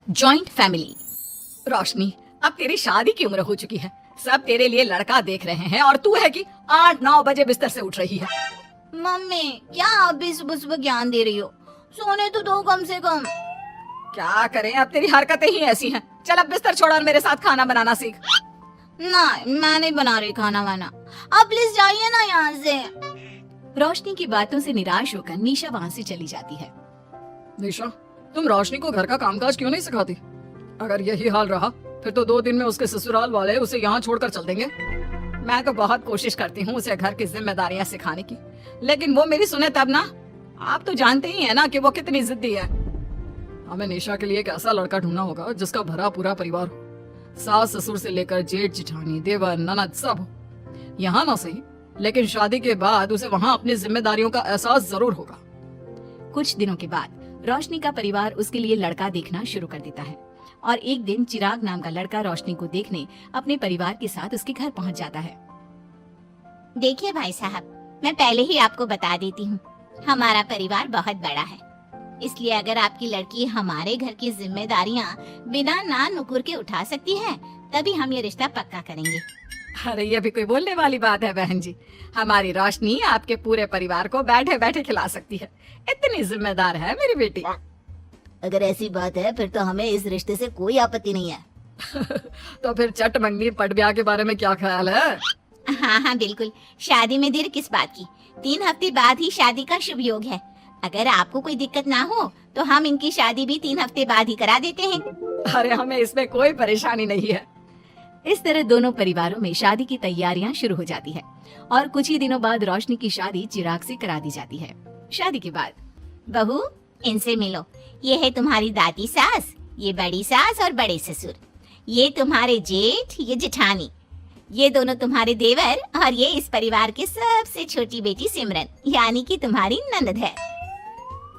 Joint family. रोशनी, अब तेरी शादी की उम्र हो चुकी है, सब तेरे लिए लड़का देख रहे हैं और तू है कि 8-9 बजे बिस्तर से उठ रही है। मम्मी, क्या आप भी सुबह सुबह ज्ञान दे रही हो? सोने तो दो कम से कम। क्या करें, अब तेरी हरकतें ही ऐसी हैं। चल अब बिस्तर छोड़ और मेरे साथ खाना बनाना सीख। ना, मैं नहीं बना रही खाना वाना, आप प्लीज जाइए ना यहाँ से। रोशनी की बातों से निराश होकर निशा वहाँ से चली जाती है। निशा, तुम रोशनी को घर का कामकाज क्यों नहीं सिखाती? अगर यही हाल रहा फिर तो 2 दिन में उसके ससुराल वाले उसे यहाँ छोड़कर चल देंगे। मैं तो बहुत कोशिश करती हूँ उसे घर की जिम्मेदारियाँ सिखाने की, लेकिन वो मेरी सुने तब ना। आप तो जानते ही है ना कि वो कितनी जिद्दी है। हमें निशा के लिए एक ऐसा लड़का ढूंढना होगा जिसका भरा पूरा परिवार हो, सास ससुर से लेकर जेठ जिठानी देवर ननद सब हो। यहाँ ना सही, लेकिन शादी के बाद उसे वहाँ अपनी जिम्मेदारियों का एहसास जरूर होगा। कुछ दिनों के बाद रोशनी का परिवार उसके लिए लड़का देखना शुरू कर देता है और एक दिन चिराग नाम का लड़का रोशनी को देखने अपने परिवार के साथ उसके घर पहुंच जाता है। देखिए भाई साहब, मैं पहले ही आपको बता देती हूँ, हमारा परिवार बहुत बड़ा है, इसलिए अगर आपकी लड़की हमारे घर की जिम्मेदारियाँ बिना ना नुकुर के उठा सकती है, तभी हम ये रिश्ता पक्का करेंगे। अरे ये भी कोई बोलने वाली बात है बहन जी। हमारी रोशनी आपके पूरे परिवार को बैठे बैठे खिला सकती है, इतनी जिम्मेदार है मेरी बेटी। अगर ऐसी बात है फिर तो हमें इस रिश्ते से कोई आपत्ति नहीं है। तो फिर चट मंगनी पट ब्याह के बारे में क्या ख्याल है? हाँ हाँ बिल्कुल, शादी में देर किस बात की, 3 हफ्ते बाद ही शादी का शुभ योग है। अगर आपको कोई दिक्कत ना हो तो हम इनकी शादी भी 3 हफ्ते बाद ही करा देते हैं। अरे हमें इसमें कोई परेशानी नहीं है। इस तरह दोनों परिवारों में शादी की तैयारियां शुरू हो जाती है और कुछ ही दिनों बाद रोशनी की शादी चिराग से करा दी जाती है। शादी के बाद, बहू इनसे मिलो, ये है तुम्हारी दादी सास, ये बड़ी सास और बड़े ससुर, ये तुम्हारे जेठ, ये जेठानी, ये दोनों तुम्हारे देवर और ये इस परिवार की सबसे छोटी बेटी सिमरन, यानी कि तुम्हारी ननद है।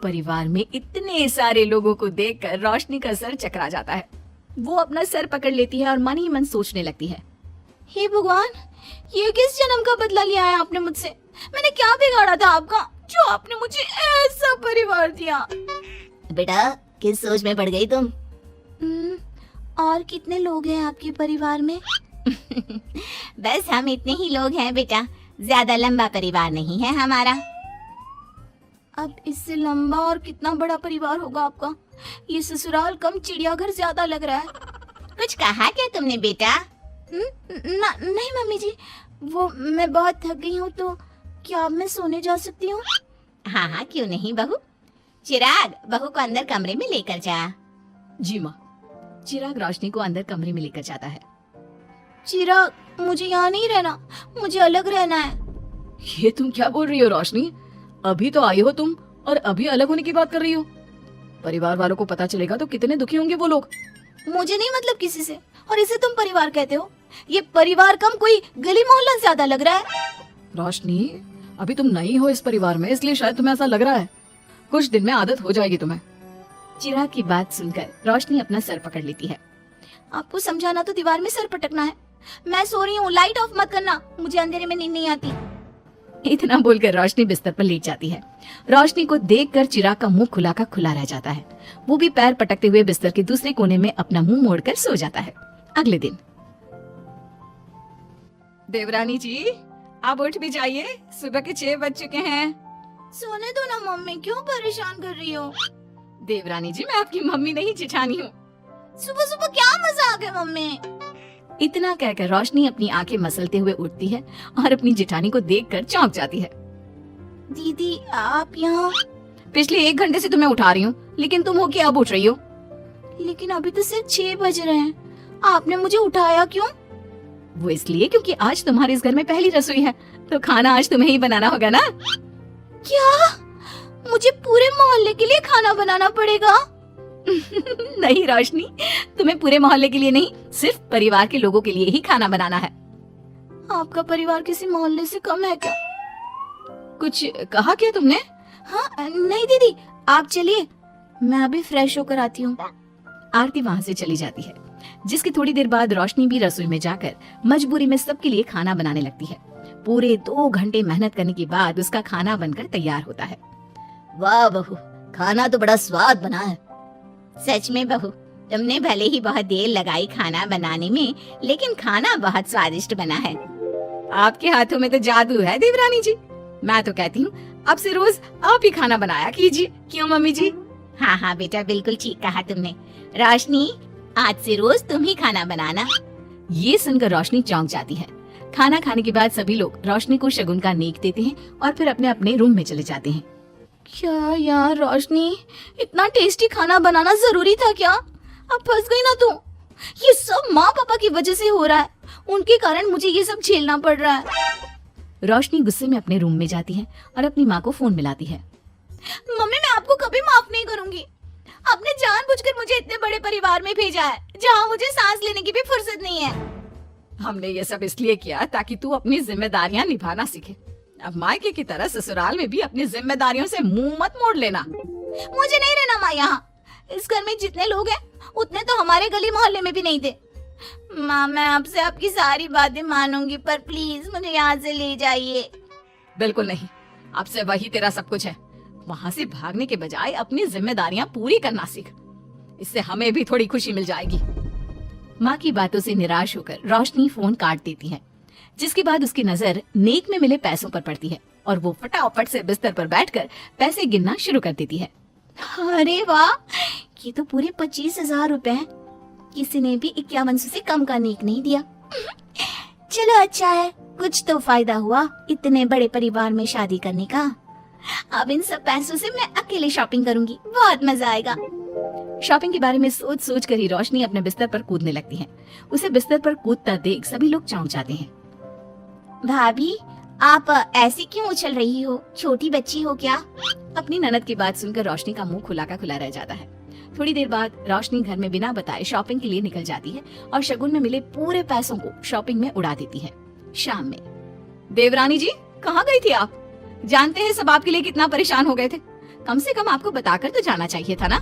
परिवार में इतने सारे लोगों को देखकर रोशनी का सर चकरा जाता है। वो अपना सर पकड़ लेती है और मन ही मन सोचने लगती है, हे भगवान, ये किस जन्म का बदला लिया है आपने मुझसे? मैंने क्या बिगाड़ा था आपका जो आपने मुझे ऐसा परिवार दिया? बेटा, किस सोच में पड़ गई तुम? और कितने लोग हैं आपके परिवार में? बस हम इतने ही लोग हैं बेटा, ज्यादा लंबा परिवार नहीं है हमारा। अब इससे लंबा और कितना बड़ा परिवार होगा आपका? ये ससुराल कम चिड़ियाघर ज्यादा लग रहा है। कुछ कहा क्या तुमने बेटा? नहीं मम्मी जी, वो मैं बहुत थक गई हूँ, तो क्या अब मैं सोने जा सकती हूँ? हाँ हाँ क्यों नहीं बहू। चिराग, बहू को अंदर कमरे में लेकर जा। जी माँ। चिराग रोशनी को अंदर कमरे में लेकर जाता है। चिराग, मुझे यहाँ नहीं रहना, मुझे अलग रहना है। ये तुम क्या बोल रही हो रोशनी? अभी तो आई हो तुम और अभी अलग होने की बात कर रही हो। परिवार वालों को पता चलेगा तो कितने दुखी होंगे वो लोग। मुझे नहीं मतलब किसी से, और इसे तुम परिवार कहते हो? ये परिवार कम कोई गली मोहल्ला ज्यादा लग रहा है। रोशनी, अभी तुम नई हो इस परिवार में, इसलिए शायद तुम्हें ऐसा लग रहा है। कुछ दिन में आदत हो जाएगी तुम्हें। चिराग की बात सुनकर रोशनी अपना सर पकड़ लेती है। आपको समझाना तो दीवार में सर पटकना है। मैं सो रही हूँ, लाइट ऑफ मत करना, मुझे अंधेरे में नींद नहीं आती। इतना बोलकर रोशनी बिस्तर पर लेट जाती है। रोशनी को देखकर चिराग का मुंह खुला का खुला रह जाता है। वो भी पैर पटकते हुए बिस्तर के दूसरे कोने में अपना मुंह मोड़कर सो जाता है। अगले दिन, देवरानी जी आप उठ भी जाइए, सुबह के 6 बज चुके हैं। सोने दो ना मम्मी, क्यों परेशान कर रही हो? देवरानी जी, मैं आपकी मम्मी नहीं जेठानी हूँ। सुबह सुबह क्या मजाक है मम्मी? इतना कहकर रोशनी अपनी आंखें मसलते हुए उठती है और अपनी जेठानी को देखकर चौंक जाती है। दीदी आप यहाँ? पिछले 1 घंटे से तुम्हें उठा रही हूँ, लेकिन तुम हो कि अब उठ रही हो? लेकिन अभी तो सिर्फ 6 बज रहे हैं, आपने मुझे उठाया क्यों? वो इसलिए क्योंकि आज तुम्हारे इस घर में पहली रसोई है, तो खाना आज तुम्हें ही बनाना होगा ना। क्या? मुझे पूरे मोहल्ले के लिए खाना बनाना पड़ेगा? नहीं रोशनी, तुम्हें पूरे मोहल्ले के लिए नहीं, सिर्फ परिवार के लोगों के लिए ही खाना बनाना है। आपका परिवार किसी मोहल्ले से कम है क्या? कुछ कहा क्या तुमने? हाँ नहीं दीदी, आप चलिए, मैं अभी फ्रेश होकर आती हूँ। आरती वहाँ से चली जाती है, जिसकी थोड़ी देर बाद रोशनी भी रसोई में जाकर मजबूरी में सबके लिए खाना बनाने लगती है। पूरे 2 घंटे मेहनत करने के बाद उसका खाना बनकर तैयार होता है। वाह बहू, खाना तो बड़ा स्वाद बना है। सच में बहू, तुमने भले ही बहुत देर लगाई खाना बनाने में, लेकिन खाना बहुत स्वादिष्ट बना है। आपके हाथों में तो जादू है देवरानी जी। मैं तो कहती हूँ अब से रोज आप ही खाना बनाया कीजिए। क्यों मम्मी जी? हाँ हाँ बेटा, बिल्कुल ठीक कहा तुमने। रोशनी, आज से रोज तुम ही खाना बनाना। ये सुनकर रोशनी चौंक जाती है। खाना खाने के बाद सभी लोग रोशनी को शगुन का नेक देते हैं और फिर अपने अपने रूम में चले जाते हैं। क्या यार रोशनी, इतना टेस्टी खाना बनाना जरूरी था क्या? अब फंस गई ना तू। ये सब माँ पापा की वजह से हो रहा है, उनके कारण मुझे ये सब झेलना पड़ रहा है। रोशनी गुस्से में अपने रूम में जाती है और अपनी माँ को फोन मिलाती है। मम्मी, मैं आपको कभी माफ नहीं करूंगी। आपने जानबूझकर मुझे इतने बड़े परिवार में भेजा है जहाँ मुझे सांस लेने की भी फुर्सत नहीं है। हमने ये सब इसलिए किया ताकि तू अपनी जिम्मेदारियाँ निभाना सीखे। अब मायके की तरह ससुराल में भी अपनी जिम्मेदारियों से मुंह मत मोड़ लेना। मुझे नहीं रहना माँ यहाँ। इस घर में जितने लोग हैं उतने तो हमारे गली मोहल्ले में भी नहीं थे। माँ, मैं आपसे आपकी सारी बातें मानूंगी, पर प्लीज मुझे यहाँ से ले जाइए। बिल्कुल नहीं, अब से वही तेरा सब कुछ है। वहाँ से भागने के बजाय अपनी जिम्मेदारियां पूरी करना सीख। इससे हमें भी थोड़ी खुशी मिल जाएगी। माँ की बातों से निराश होकर रोशनी फोन काट देती है, जिसके बाद उसकी नजर नेक में मिले पैसों पर पड़ती है और वो फटाफट से बिस्तर पर बैठकर पैसे गिनना शुरू कर देती है। अरे वाह, ये तो पूरे 25,000 रुपए हैं। किसी ने भी 5100 से कम का नेक नहीं दिया। चलो अच्छा है, कुछ तो फायदा हुआ इतने बड़े परिवार में शादी करने का। अब इन सब पैसों से मैं अकेले शॉपिंग करूंगी, बहुत मजा आएगा। शॉपिंग के बारे में सोच सोच कर ही रोशनी अपने बिस्तर पर कूदने लगती है। उसे बिस्तर पर कूदता देख सभी लोग चौंक जाते हैं। भाभी, आप ऐसी क्यों उछल रही हो? छोटी बच्ची हो क्या? अपनी ननद की बात सुनकर रोशनी का मुंह खुला का खुला रह जाता है। थोड़ी देर बाद रोशनी घर में बिना बताए शॉपिंग के लिए निकल जाती है और शगुन में मिले पूरे पैसों को शॉपिंग में उड़ा देती है। शाम में, देवरानी जी कहाँ गई थी आप? जानते हैं सब आपके लिए कितना परेशान हो गए थे। कम से कम आपको बताकर तो जाना चाहिए था ना।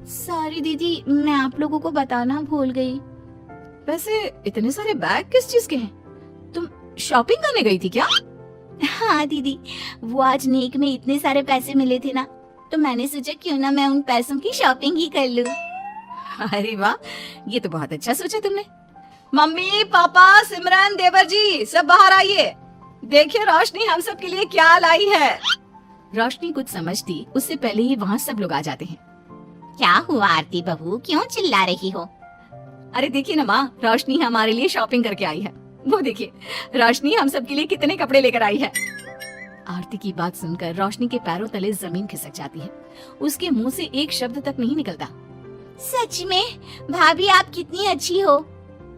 सॉरी दीदी, मैं आप लोगों को बताना भूल गई। वैसे इतने सारे बैग किस चीज के हैं? तुम शॉपिंग करने गई थी क्या? हाँ दीदी, वो आज नेक में इतने सारे पैसे मिले थे ना, तो मैंने सोचा क्यों ना मैं उन पैसों की शॉपिंग ही कर लूं। अरे वाह, ये तो बहुत अच्छा सोचा तुमने। मम्मी, पापा, सिमरन, देवर जी, सब बाहर आइए। देखिए रोशनी हम सब के लिए क्या लाई है। रोशनी कुछ समझती उससे पहले ही वहाँ सब लोग आ जाते हैं। क्या हुआ आरती बहू, क्यों चिल्ला रही हो? अरे देखिए ना माँ, रोशनी हमारे लिए शॉपिंग करके आई है। वो देखिए, रोशनी हम सब के लिए कितने कपड़े लेकर आई है। आरती की बात सुनकर रोशनी के पैरों तले जमीन खिसक जाती है। उसके मुंह से एक शब्द तक नहीं निकलता। सच में भाभी, आप कितनी अच्छी हो।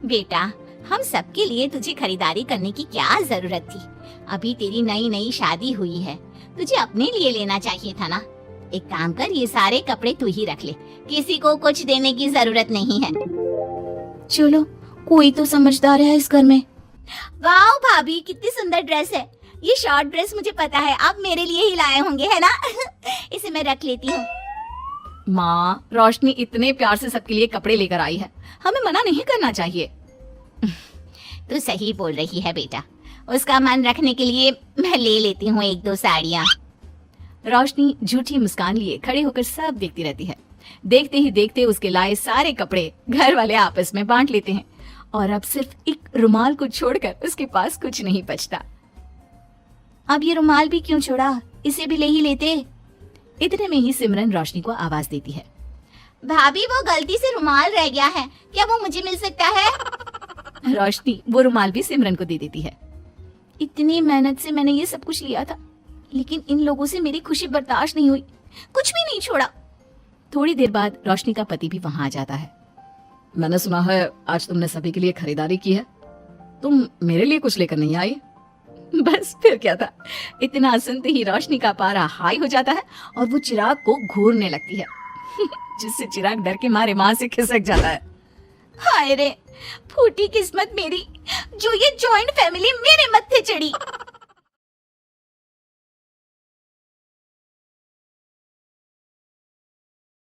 बेटा, हम सबके लिए तुझे खरीदारी करने की क्या जरूरत थी? अभी तेरी नई नई शादी हुई है, तुझे अपने लिए लेना चाहिए था ना। एक काम कर, ये सारे कपड़े तू ही रख ले, किसी को कुछ देने की जरूरत नहीं है। चलो, कोई तो समझदार है इस घर में। वाह भाभी, कितनी सुंदर ड्रेस है। ये शॉर्ट ड्रेस मुझे पता है आप मेरे लिए ही लाए होंगे, है ना? इसे मैं रख लेती हूँ। माँ, रोशनी इतने प्यार से सबके लिए कपड़े लेकर आई है, हमें मना नहीं करना चाहिए। तू सही बोल रही है बेटा, उसका मन रखने के लिए मैं ले लेती हूँ 1-2 साड़ियाँ। रोशनी झूठी मुस्कान लिए खड़े होकर सब देखती रहती है। देखते ही देखते उसके लाए सारे कपड़े घर वाले आपस में बांट लेते हैं और अब सिर्फ एक रुमाल को छोड़कर उसके पास कुछ नहीं बचता। अब ये रुमाल भी क्यों छोड़ा, इसे भी ले ही लेते। इतने में ही सिमरन रोशनी को आवाज देती है। भाभी, वो गलती से रुमाल रह गया है, क्या वो मुझे मिल सकता है? रोशनी वो रुमाल भी सिमरन को दे देती है। इतनी मेहनत से मैंने ये सब कुछ लिया था, लेकिन इन लोगों से मेरी खुशी बर्दाश्त नहीं हुई, कुछ भी नहीं छोड़ा। थोड़ी देर बाद रोशनी का पति भी वहां आ जाता है। मैंने सुना है आज तुमने सभी के लिए खरीदारी की है, तुम मेरे लिए कुछ लेकर नहीं आई? बस फिर क्या था, इतना सुनते ही रोशनी का पारा हाई हो जाता है और वो चिराग को घूरने लगती है जिससे चिराग डर के मारे वहां से खिसक जाता है। हाय रे, फूटी किस्मत मेरी, जो ये जॉइंट फैमिली मेरे मत्थे चढ़ी।